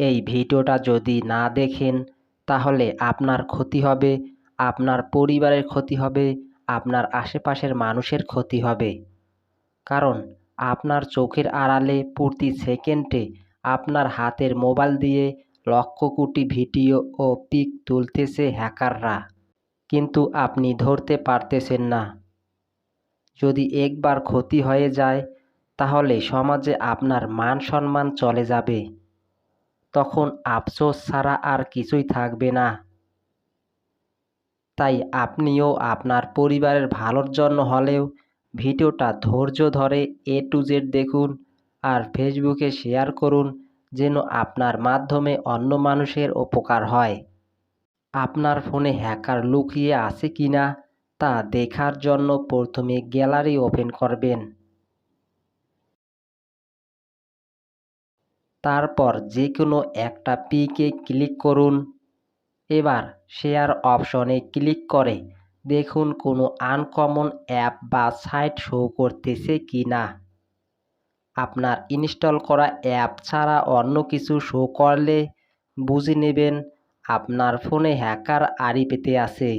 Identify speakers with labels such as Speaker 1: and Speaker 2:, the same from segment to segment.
Speaker 1: এই ভিডিওটা যদি না দেখেন তাহলে আপনার ক্ষতি হবে, আপনার পরিবারের ক্ষতি হবে, আপনার আশেপাশের মানুষের ক্ষতি হবে। কারণ আপনার চোখের আড়ালে প্রতি সেকেন্ডে আপনার হাতের মোবাইল দিয়ে লক্ষ কোটি ভিডিও ও পিক তুলতেছে হ্যাকাররা, কিন্তু আপনি ধরতে পারতেছেন না। যদি একবার ক্ষতি হয়ে যায় তাহলে সমাজে আপনার মান সম্মান চলে যাবে। তখন আফসোস ছাড়া আর কিছুই থাকবে না। তাই আপনিও আপনার পরিবারের ভালোর জন্য হলেও ভিডিওটা ধৈর্য ধরে A to Z দেখুন আর ফেসবুকে শেয়ার করুন, যেন আপনার মাধ্যমে অন্য মানুষের উপকার হয়। আপনার ফোনে হ্যাকার লুকিয়ে আছে কিনা তা দেখার জন্য প্রথমে গ্যালারি ওপেন করবেন। তারপর যে কোনো একটা পিকে ক্লিক করুন। এবার শেয়ার অপশনে ক্লিক করে দেখুন কোনো আনকমন অ্যাপ বা সাইট শো করতেছে কি না। আপনার ইনস্টল করা অ্যাপ ছাড়া অন্য কিছু শো করলে বুঝে নেবেন আপনার ফোনে হ্যাকার আড়ি পেতে আছে।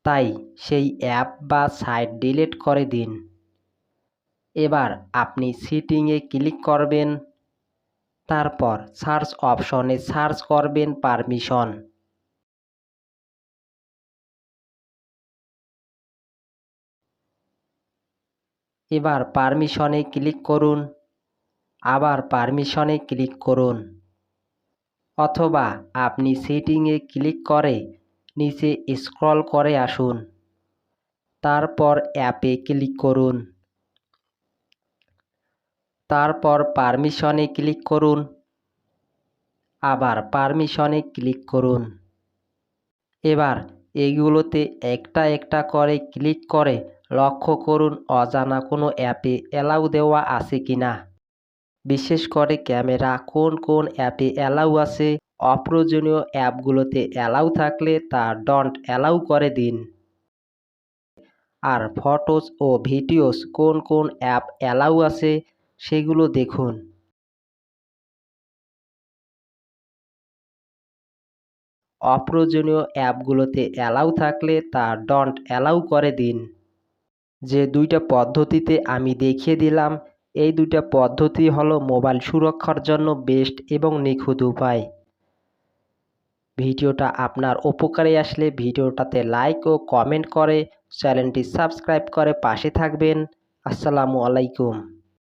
Speaker 1: তাই সেই অ্যাপ বা সাইট ডিলিট করে দিন। এবার আপনি সেটিংয়ে ক্লিক করবেন। তারপর সার্চ অপশনে সার্চ করবেন পারমিশন। এবার পারমিশনে ক্লিক করুন, আবার পারমিশনে ক্লিক করুন, অথবা আপনি সেটিংয়ে ক্লিক করে নিচে স্ক্রল করে আসুন। তারপর অ্যাপে ক্লিক করুন। তারপর পারমিশনে ক্লিক করুন, আবার পারমিশনে ক্লিক করুন। এবার এগুলোতে একটা একটা করে ক্লিক করে লক্ষ্য করুন অজানা কোনো অ্যাপে অ্যালাউ দেওয়া আছে কিনা। বিশেষ করে ক্যামেরা কোন কোন অ্যাপে অ্যালাউ আছে, অপ্রয়োজনীয় অ্যাপগুলোতে অ্যালাউ থাকলে তা ডন্ট অ্যালাউ করে দিন। আর ফটোস ও ভিডিওস কোন কোন অ্যাপ অ্যালাউ আছে সেগুলো দেখুন। অপ্রয়োজনীয় অ্যাপগুলোতে অ্যালাউ থাকলে তা ডন্ট অ্যালাউ করে দিন। যে দুইটা পদ্ধতিতে আমি দেখিয়ে দিলাম, এই দুইটা পদ্ধতি হলো মোবাইল সুরক্ষার জন্য বেস্ট এবং নিখুঁত উপায়। ভিডিওটা আপনার উপকারে আসলে ভিডিওটাতে লাইক ও কমেন্ট করে চ্যানেলটি সাবস্ক্রাইব করে পাশে থাকবেন। আসসালামু আলাইকুম।